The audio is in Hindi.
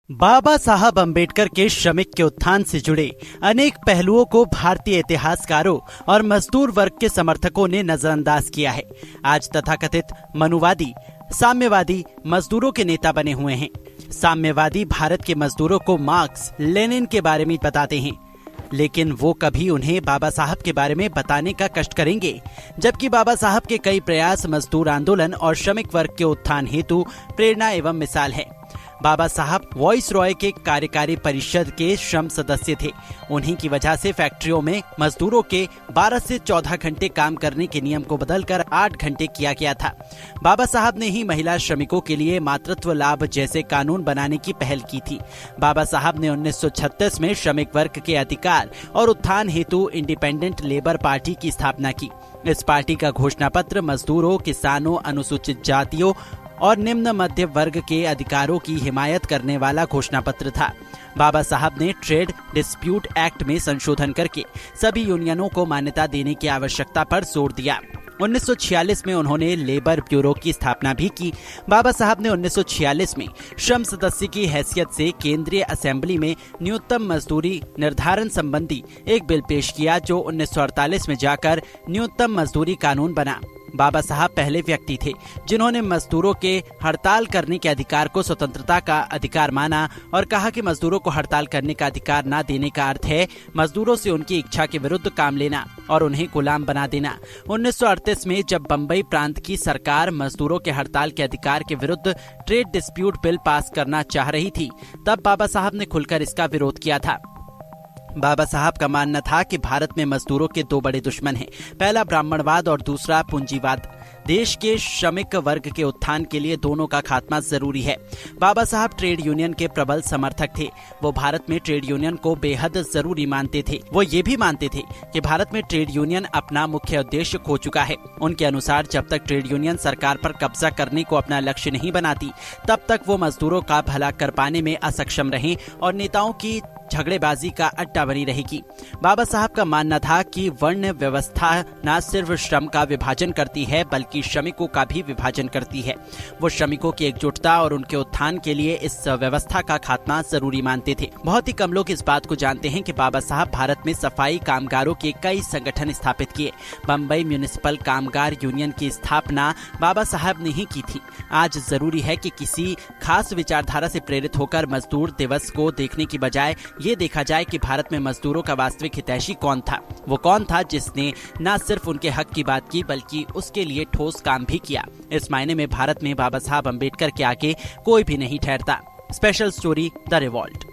बाबा साहब अंबेडकर के श्रमिक के उत्थान से जुड़े अनेक पहलुओं को भारतीय इतिहासकारों और मजदूर वर्ग के समर्थकों ने नजरअंदाज किया है। आज तथाकथित मनुवादी, साम्यवादी मजदूरों के नेता बने हुए हैं। साम्यवादी भारत के मजदूरों को मार्क्स, लेनिन के बारे में बताते हैं, लेकिन वो कभी उन्हें बाबा साहब के बारे में बताने का कष्ट करेंगे, जबकि बाबा साहब के कई प्रयास मजदूर आंदोलन और श्रमिक वर्ग के उत्थान हेतु प्रेरणा एवं मिसाल है। बाबा साहब वॉइस रॉय के कार्यकारी परिषद के श्रम सदस्य थे। उन्हीं की वजह से फैक्ट्रियों में मजदूरों के 12 से 14 घंटे काम करने के नियम को बदलकर 8 घंटे किया गया था। बाबा साहब ने ही महिला श्रमिकों के लिए मातृत्व लाभ जैसे कानून बनाने की पहल की थी। बाबा साहब ने 1936 में श्रमिक वर्ग के अधिकार और उत्थान हेतु इंडिपेंडेंट लेबर पार्टी की स्थापना की। इस पार्टी का घोषणा पत्र मजदूरों, किसानों, अनुसूचित जातियों और निम्न मध्य वर्ग के अधिकारों की हिमायत करने वाला घोषणा पत्र था। बाबा साहब ने ट्रेड डिस्प्यूट एक्ट में संशोधन करके सभी यूनियनों को मान्यता देने की आवश्यकता पर जोर दिया। 1946 में उन्होंने लेबर ब्यूरो की स्थापना भी की। बाबा साहब ने 1946 में श्रम सदस्य की हैसियत से केंद्रीय असेंबली में न्यूनतम मजदूरी निर्धारण संबंधी एक बिल पेश किया, जो 1948 में जाकर न्यूनतम मजदूरी कानून बना। बाबा साहब पहले व्यक्ति थे जिन्होंने मजदूरों के हड़ताल करने के अधिकार को स्वतंत्रता का अधिकार माना और कहा कि मजदूरों को हड़ताल करने का अधिकार न देने का अर्थ है मजदूरों से उनकी इच्छा के विरुद्ध काम लेना और उन्हें गुलाम बना देना। 1938 में जब बम्बई प्रांत की सरकार मजदूरों के हड़ताल के अधिकार के विरुद्ध ट्रेड डिस्प्यूट बिल पास करना चाह रही थी, तब बाबा साहब ने खुलकर इसका विरोध किया था। बाबा साहब का मानना था कि भारत में मजदूरों के दो बड़े दुश्मन हैं, पहला ब्राह्मणवाद और दूसरा पूंजीवाद। देश के श्रमिक वर्ग के उत्थान के लिए दोनों का खात्मा जरूरी है। बाबा साहब ट्रेड यूनियन के प्रबल समर्थक थे। वो भारत में ट्रेड यूनियन को बेहद जरूरी मानते थे। वो ये भी मानते थे कि भारत में ट्रेड यूनियन अपना मुख्य उद्देश्य खो चुका है। उनके अनुसार जब तक ट्रेड यूनियन सरकार पर कब्जा करने को अपना लक्ष्य नहीं बनाती, तब तक वो मजदूरों का भला कर पाने में असक्षम रहे और नेताओं की झगड़ेबाजी का अड्डा बनी रहेगी। बाबा साहब का मानना था कि वर्ण व्यवस्था न सिर्फ श्रम का विभाजन करती है, बल्कि श्रमिकों का भी विभाजन करती है। वो श्रमिकों की एकजुटता और उनके उत्थान के लिए इस व्यवस्था का खात्मा जरूरी मानते थे। बहुत ही कम लोग इस बात को जानते हैं कि बाबा साहब भारत में सफाई कामगारों के कई संगठन स्थापित किए। बम्बई म्यूनिसिपल कामगार यूनियन की स्थापना बाबा साहब ने ही की थी। आज जरूरी है कि किसी खास विचारधारा से प्रेरित होकर मजदूर दिवस को देखने की बजाय ये देखा जाए कि भारत में मजदूरों का वास्तविक हितैषी कौन था। वो कौन था जिसने न सिर्फ उनके हक की बात की, बल्कि उसके लिए ठोस काम भी किया। इस मायने में भारत में बाबा साहब अंबेडकर के आगे कोई भी नहीं ठहरता। Special story the revolt.